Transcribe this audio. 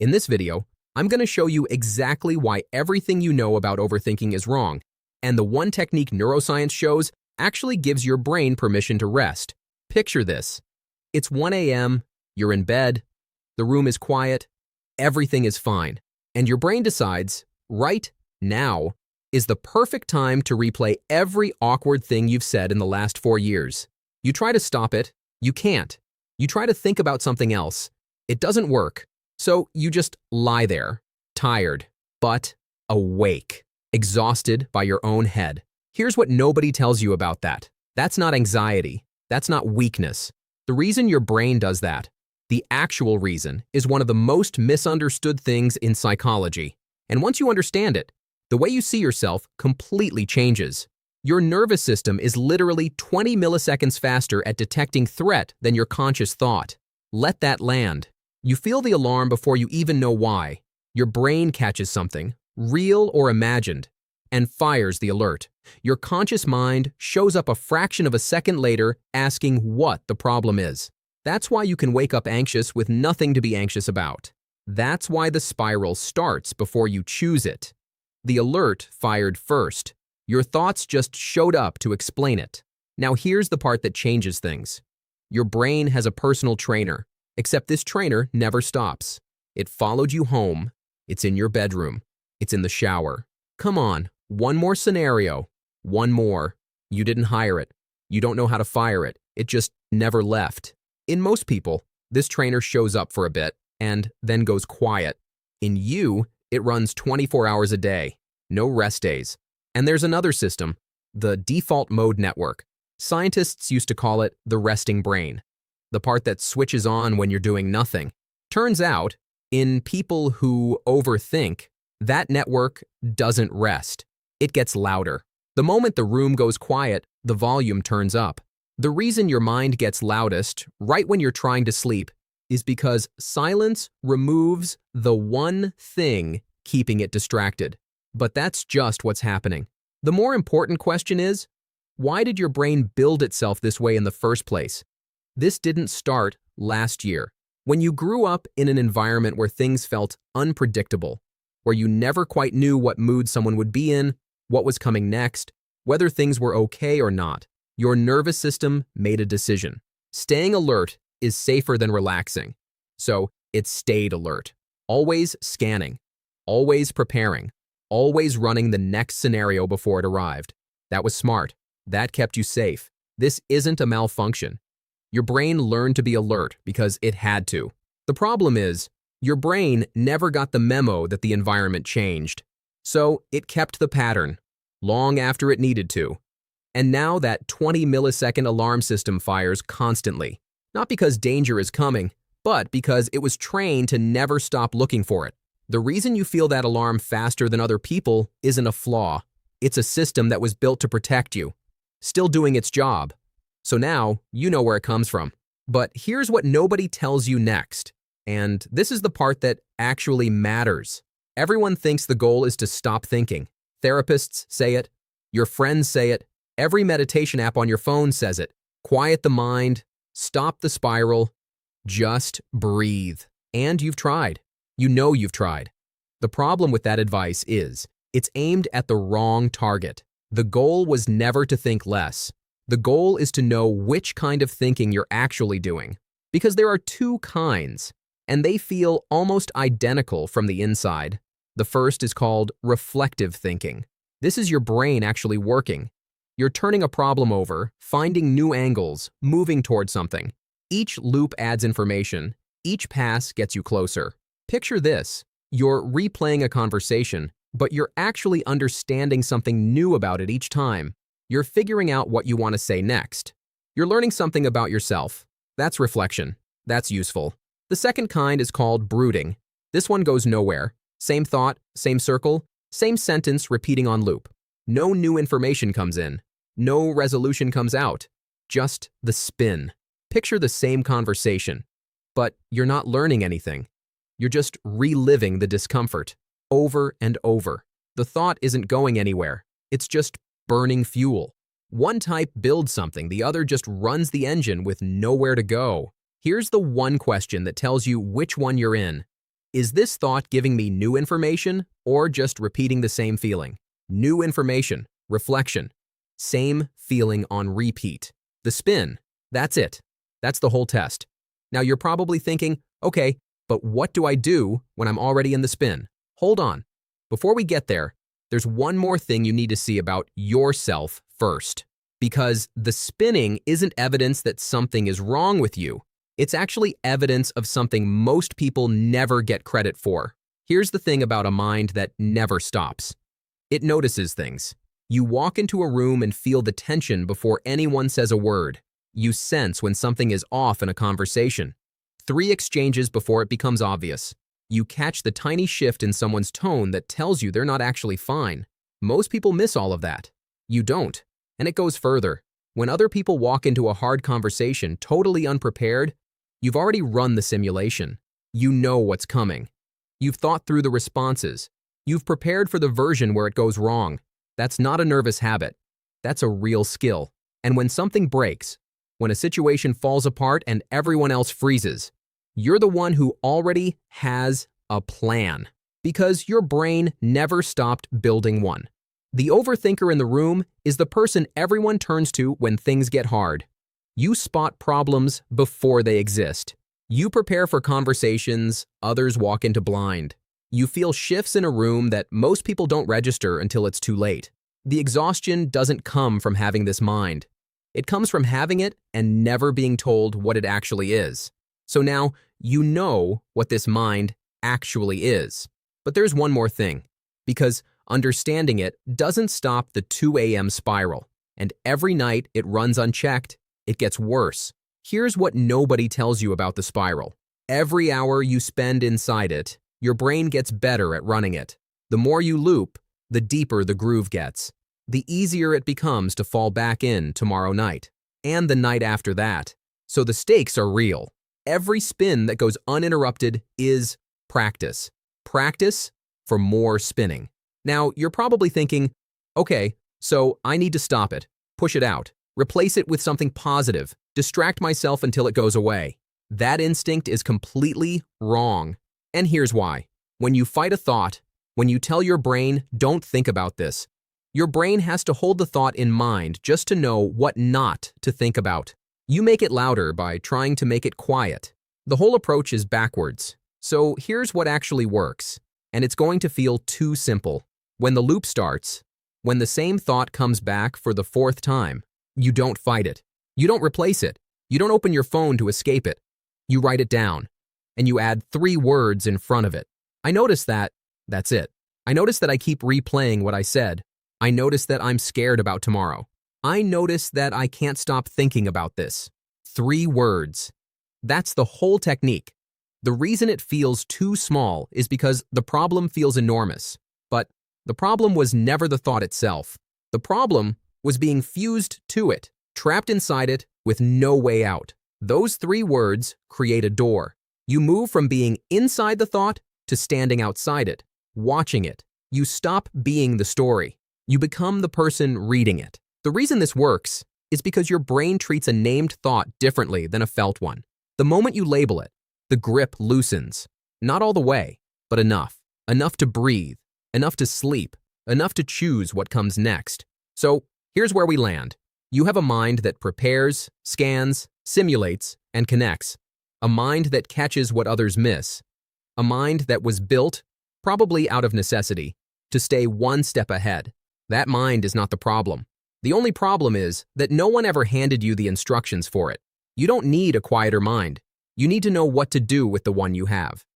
In this video, I'm going to show you exactly why everything you know about overthinking is wrong, and the one technique neuroscience shows actually gives your brain permission to rest. Picture this. It's 1 a.m., you're in bed, the room is quiet, everything is fine, and your brain decides, right now is the perfect time to replay every awkward thing you've said in the last 4 years. You try to stop it, you can't. You try to think about something else. It doesn't work. So you just lie there, tired, but awake, exhausted by your own head. Here's what nobody tells you about that. That's not anxiety. That's not weakness. The reason your brain does that, the actual reason, is one of the most misunderstood things in psychology. And once you understand it, the way you see yourself completely changes. Your nervous system is literally 20 milliseconds faster at detecting threat than your conscious thought. Let that land. You feel the alarm before you even know why. Your brain catches something, real or imagined, and fires the alert. Your conscious mind shows up a fraction of a second later asking what the problem is. That's why you can wake up anxious with nothing to be anxious about. That's why the spiral starts before you choose it. The alert fired first. Your thoughts just showed up to explain it. Now here's the part that changes things. Your brain has a personal trainer, except this trainer never stops. It followed you home. It's in your bedroom. It's in the shower. Come on, one more scenario. One more. You didn't hire it. You don't know how to fire it. It just never left. In most people, this trainer shows up for a bit and then goes quiet. In you, it runs 24 hours a day. No rest days. And there's another system, the default mode network. Scientists used to call it the resting brain, the part that switches on when you're doing nothing. Turns out, in people who overthink, that network doesn't rest. It gets louder. The moment the room goes quiet, the volume turns up. The reason your mind gets loudest right when you're trying to sleep is because silence removes the one thing keeping it distracted. But that's just what's happening. The more important question is, why did your brain build itself this way in the first place? This didn't start last year. When you grew up in an environment where things felt unpredictable, where you never quite knew what mood someone would be in, what was coming next, whether things were okay or not, your nervous system made a decision. Staying alert is safer than relaxing. So it stayed alert, always scanning, always preparing, always running the next scenario before it arrived. That was smart. That kept you safe. This isn't a malfunction. Your brain learned to be alert because it had to. The problem is, your brain never got the memo that the environment changed. So it kept the pattern, long after it needed to. And now that 20 millisecond alarm system fires constantly. Not because danger is coming, but because it was trained to never stop looking for it. The reason you feel that alarm faster than other people isn't a flaw. It's a system that was built to protect you, still doing its job. So now, you know where it comes from. But here's what nobody tells you next. And this is the part that actually matters. Everyone thinks the goal is to stop thinking. Therapists say it. Your friends say it. Every meditation app on your phone says it. Quiet the mind. Stop the spiral. Just breathe. And you've tried. You know you've tried. The problem with that advice is, it's aimed at the wrong target. The goal was never to think less. The goal is to know which kind of thinking you're actually doing. Because there are two kinds, and they feel almost identical from the inside. The first is called reflective thinking. This is your brain actually working. You're turning a problem over, finding new angles, moving towards something. Each loop adds information. Each pass gets you closer. Picture this. You're replaying a conversation, but you're actually understanding something new about it each time. You're figuring out what you want to say next. You're learning something about yourself. That's reflection. That's useful. The second kind is called brooding. This one goes nowhere. Same thought, same circle, same sentence repeating on loop. No new information comes in. No resolution comes out. Just the spin. Picture the same conversation, but you're not learning anything. You're just reliving the discomfort over and over. The thought isn't going anywhere. It's just burning fuel. One type builds something, the other just runs the engine with nowhere to go. Here's the one question that tells you which one you're in. Is this thought giving me new information or just repeating the same feeling? New information, reflection, same feeling on repeat. The spin, that's it. That's the whole test. Now you're probably thinking, okay, but what do I do when I'm already in the spin? Hold on. Before we get there, there's one more thing you need to see about yourself first. Because the spinning isn't evidence that something is wrong with you. It's actually evidence of something most people never get credit for. Here's the thing about a mind that never stops. It notices things. You walk into a room and feel the tension before anyone says a word. You sense when something is off in a conversation. 3 exchanges before it becomes obvious. You catch the tiny shift in someone's tone that tells you they're not actually fine. Most people miss all of that. You don't. And it goes further. When other people walk into a hard conversation totally unprepared, you've already run the simulation. You know what's coming. You've thought through the responses. You've prepared for the version where it goes wrong. That's not a nervous habit. That's a real skill. And when something breaks, when a situation falls apart and everyone else freezes, you're the one who already has a plan. Because your brain never stopped building one. The overthinker in the room is the person everyone turns to when things get hard. You spot problems before they exist. You prepare for conversations others walk into blind. You feel shifts in a room that most people don't register until it's too late. The exhaustion doesn't come from having this mind. It comes from having it and never being told what it actually is. So now you know what this mind actually is. But there's one more thing. Because understanding it doesn't stop the 2 a.m. spiral, and every night it runs unchecked, it gets worse. Here's what nobody tells you about the spiral. Every hour you spend inside it, your brain gets better at running it. The more you loop, the deeper the groove gets. The easier it becomes to fall back in tomorrow night, and the night after that. So the stakes are real. Every spin that goes uninterrupted is practice. Practice for more spinning. Now, you're probably thinking, okay, so I need to stop it, push it out, replace it with something positive, distract myself until it goes away. That instinct is completely wrong. And here's why. When you fight a thought, when you tell your brain, don't think about this, your brain has to hold the thought in mind just to know what not to think about. You make it louder by trying to make it quiet. The whole approach is backwards. So here's what actually works. And it's going to feel too simple. When the loop starts, when the same thought comes back for the 4th time, you don't fight it. You don't replace it. You don't open your phone to escape it. You write it down, and you add 3 words in front of it. I notice that, that's it. I notice that I keep replaying what I said. I notice that I'm scared about tomorrow. I notice that I can't stop thinking about this. 3 words. That's the whole technique. The reason it feels too small is because the problem feels enormous. But the problem was never the thought itself. The problem was being fused to it, trapped inside it with no way out. Those 3 words create a door. You move from being inside the thought to standing outside it, watching it. You stop being the story. You become the person reading it. The reason this works is because your brain treats a named thought differently than a felt one. The moment you label it, the grip loosens. Not all the way, but enough. Enough to breathe, enough to sleep, enough to choose what comes next. So here's where we land. You have a mind that prepares, scans, simulates, and connects. A mind that catches what others miss. A mind that was built, probably out of necessity, to stay one step ahead. That mind is not the problem. The only problem is that no one ever handed you the instructions for it. You don't need a quieter mind. You need to know what to do with the one you have.